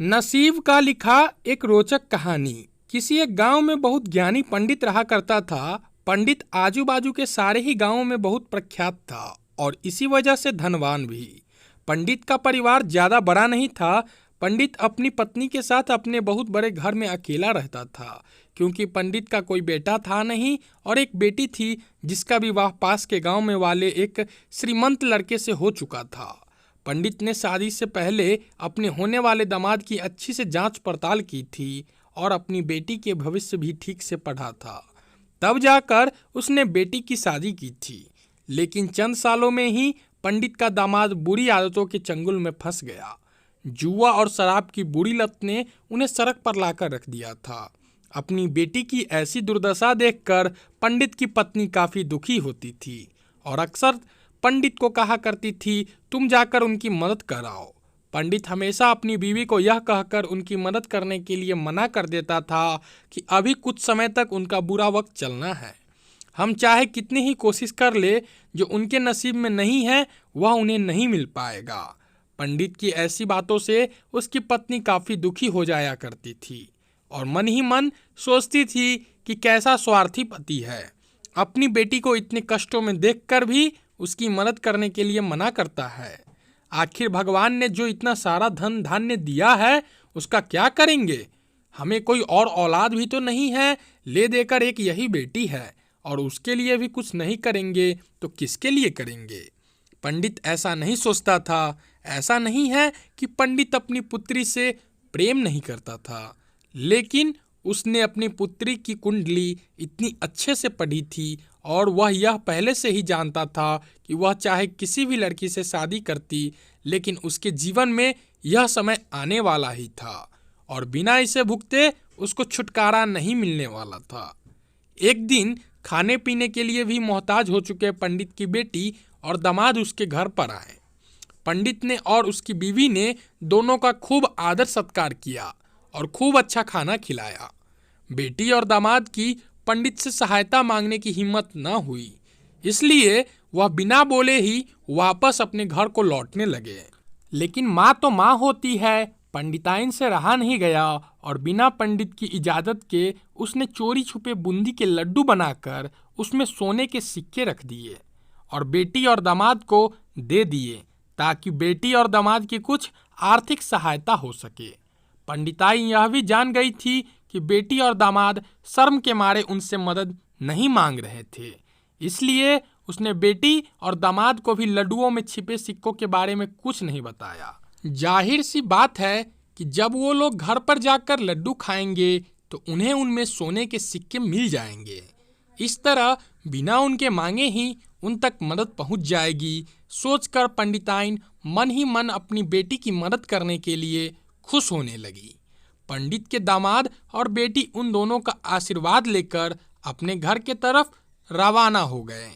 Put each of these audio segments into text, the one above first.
नसीब का लिखा एक रोचक कहानी। किसी एक गांव में बहुत ज्ञानी पंडित रहा करता था। पंडित आजू बाजू के सारे ही गांवों में बहुत प्रख्यात था और इसी वजह से धनवान भी। पंडित का परिवार ज्यादा बड़ा नहीं था। पंडित अपनी पत्नी के साथ अपने बहुत बड़े घर में अकेला रहता था, क्योंकि पंडित का कोई बेटा था नहीं और एक बेटी थी जिसका विवाह पास के गांव में वाले एक श्रीमंत लड़के से हो चुका था। पंडित ने शादी से पहले अपने होने वाले दामाद की अच्छी से जांच पड़ताल की थी और अपनी बेटी के भविष्य भी ठीक से पढ़ा था। तब जाकर उसने बेटी की शादी की थी। लेकिन चंद सालों में ही पंडित का दामाद बुरी आदतों के चंगुल में फंस गया। जुआ और शराब की बुरी लत ने उन्हें सड़क पर लाकर रख दिया था। अपनी बेटी की ऐसी दुर्दशा देखकर पंडित की पत्नी काफी दुखी होती थी और अक्सर पंडित को कहा करती थी, तुम जाकर उनकी मदद कराओ। पंडित हमेशा अपनी बीवी को यह कहकर उनकी मदद करने के लिए मना कर देता था कि अभी कुछ समय तक उनका बुरा वक्त चलना है। हम चाहे कितनी ही कोशिश कर ले, जो उनके नसीब में नहीं है वह उन्हें नहीं मिल पाएगा। पंडित की ऐसी बातों से उसकी पत्नी काफी दुखी हो जाया करती थी और मन ही मन सोचती थी कि कैसा स्वार्थी पति है, अपनी बेटी को इतने कष्टों में देखकर भी उसकी मदद करने के लिए मना करता है। आखिर भगवान ने जो इतना सारा धन धान्य दिया है उसका क्या करेंगे? हमें कोई और औलाद भी तो नहीं है, ले देकर एक यही बेटी है और उसके लिए भी कुछ नहीं करेंगे तो किसके लिए करेंगे? पंडित ऐसा नहीं सोचता था। ऐसा नहीं है कि पंडित अपनी पुत्री से प्रेम नहीं करता था, लेकिन उसने अपनी पुत्री की कुंडली इतनी अच्छे से पढ़ी थी और वह यह पहले से ही जानता था कि वह चाहे किसी भी लड़की से शादी करती, लेकिन उसके जीवन में यह समय आने वाला ही था और बिना इसे भुगते उसको छुटकारा नहीं मिलने वाला था। एक दिन खाने पीने के लिए भी मोहताज हो चुके पंडित की बेटी और दामाद उसके घर पर आए। पंडित ने और उसकी बीवी ने दोनों का खूब आदर सत्कार किया और खूब अच्छा खाना खिलाया। बेटी और दामाद की पंडित से सहायता मांगने की हिम्मत न हुई, इसलिए वह बिना बोले ही वापस अपने घर को लौटने लगे। लेकिन माँ तो माँ होती है, पंडिताइन से रहा नहीं गया और बिना पंडित की इजाजत के उसने चोरी छुपे बूंदी के लड्डू बनाकर उसमें सोने के सिक्के रख दिए और बेटी और दामाद को दे दिए, ताकि बेटी और दामाद की कुछ आर्थिक सहायता हो सके। पंडिताई यह भी जान गई थी कि बेटी और दामाद शर्म के मारे उनसे मदद नहीं मांग रहे थे, इसलिए उसने बेटी और दामाद को भी लड्डुओं में छिपे सिक्कों के बारे में कुछ नहीं बताया। जाहिर सी बात है कि जब वो लोग घर पर जाकर लड्डू खाएंगे तो उन्हें उनमें सोने के सिक्के मिल जाएंगे। इस तरह बिना उनके मांगे ही उन तक मदद पहुंच जाएगी। सोचकर पंडिताइन मन ही मन अपनी बेटी की मदद करने के लिए खुश होने लगी। पंडित के दामाद और बेटी उन दोनों का आशीर्वाद लेकर अपने घर के तरफ रवाना हो गए।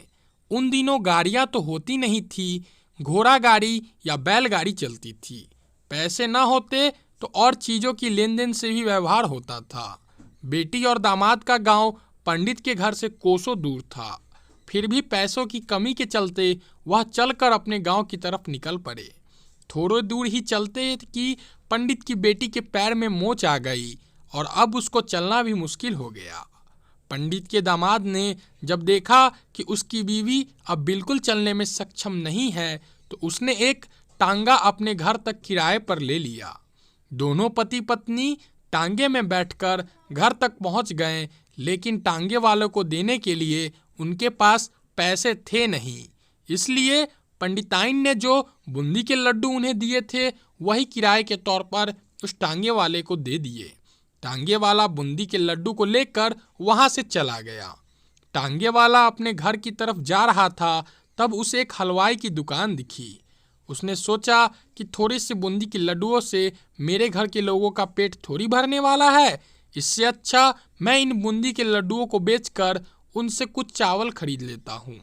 उन दिनों गाड़ियां तो होती नहीं थी, घोड़ा गाड़ी या बैलगाड़ी चलती थी। पैसे न होते तो और चीजों की लेन देन से भी व्यवहार होता था। बेटी और दामाद का गांव पंडित के घर से कोसों दूर था, फिर भी पैसों की कमी के चलते वह चलकर अपने गांव की तरफ निकल पड़े। थोड़े दूर ही चलते कि पंडित की बेटी के पैर में मोच आ गई और अब उसको चलना भी मुश्किल हो गया। पंडित के दामाद ने जब देखा कि उसकी बीवी अब बिल्कुल चलने में सक्षम नहीं है, तो उसने एक टांगा अपने घर तक किराए पर ले लिया। दोनों पति पत्नी टांगे में बैठकर घर तक पहुंच गए, लेकिन टांगे वालों को देने के लिए उनके पास पैसे थे नहीं, इसलिए पंडिताइन ने जो बूंदी के लड्डू उन्हें दिए थे वही किराए के तौर पर उस टांगे वाले को दे दिए। टांगे वाला बूंदी के लड्डू को लेकर वहां से चला गया। टांगे वाला अपने घर की तरफ जा रहा था, तब उसे एक हलवाई की दुकान दिखी। उसने सोचा कि थोड़ी सी बूंदी के लड्डुओं से मेरे घर के लोगों का पेट थोड़ी भरने वाला है, इससे अच्छा मैं इन बूंदी के लड्डुओं को बेचकर उनसे कुछ चावल खरीद लेता हूँ।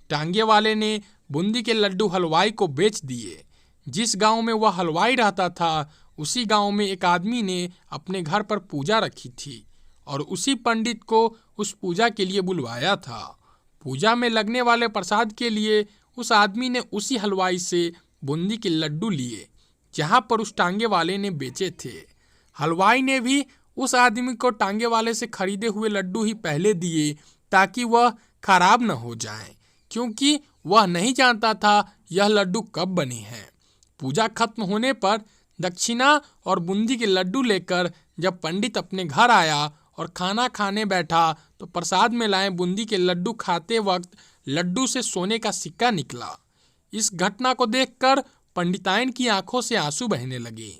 टांगे वाले ने बूंदी के लड्डू हलवाई को बेच दिए। जिस गांव में वह हलवाई रहता था, उसी गांव में एक आदमी ने अपने घर पर पूजा रखी थी और उसी पंडित को उस पूजा के लिए बुलवाया था। पूजा में लगने वाले प्रसाद के लिए उस आदमी ने उसी हलवाई से बूंदी के लड्डू लिए। जहां पर उस टांगे वाले ने बेचे थे। हलवाई ने भी उस आदमी को टांगे वाले से खरीदे हुए लड्डू ही पहले दिए ताकि वह खराब न हो जाए, क्योंकि वह नहीं जानता था यह लड्डू कब बने हैं। पूजा खत्म होने पर दक्षिणा और बूंदी के लड्डू लेकर जब पंडित अपने घर आया और खाना खाने बैठा तो प्रसाद में लाए बूंदी के लड्डू खाते वक्त लड्डू से सोने का सिक्का निकला। इस घटना को देखकर पंडिताइन की आंखों से आंसू बहने लगे।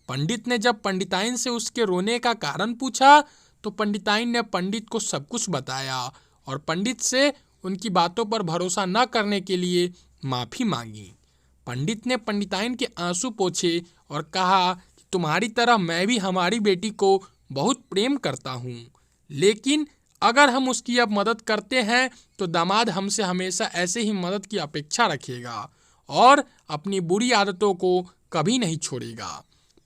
पंडित ने जब पंडिताइन से उसके रोने का कारण पूछा तो पंडिताइन ने पंडित को सब कुछ बताया और पंडित से उनकी बातों पर भरोसा न करने के लिए माफी मांगी। पंडित ने पंडिताइन के आंसू पोंछे और कहा कि तुम्हारी तरह मैं भी हमारी बेटी को बहुत प्रेम करता हूँ, लेकिन अगर हम उसकी अब मदद करते हैं तो दामाद हमसे हमेशा ऐसे ही मदद की अपेक्षा रखेगा और अपनी बुरी आदतों को कभी नहीं छोड़ेगा।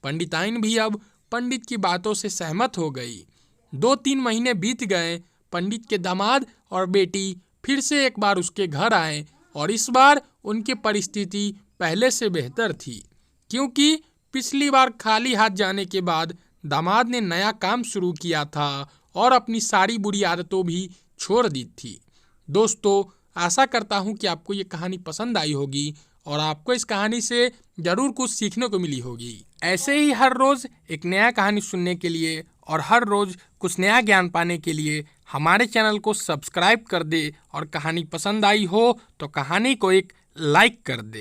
पंडिताइन भी अब पंडित की बातों से सहमत हो गई। 2-3 महीने बीत गए। पंडित के दामाद और बेटी फिर से एक बार उसके घर आए और इस बार उनकी परिस्थिति पहले से बेहतर थी, क्योंकि पिछली बार खाली हाथ जाने के बाद दामाद ने नया काम शुरू किया था और अपनी सारी बुरी आदतों भी छोड़ दी थी। दोस्तों, आशा करता हूँ कि आपको ये कहानी पसंद आई होगी और आपको इस कहानी से जरूर कुछ सीखने को मिली होगी। ऐसे ही हर रोज एक नया कहानी सुनने के लिए और हर रोज कुछ नया ज्ञान पाने के लिए हमारे चैनल को सब्सक्राइब कर दे और कहानी पसंद आई हो तो कहानी को एक लाइक कर दे।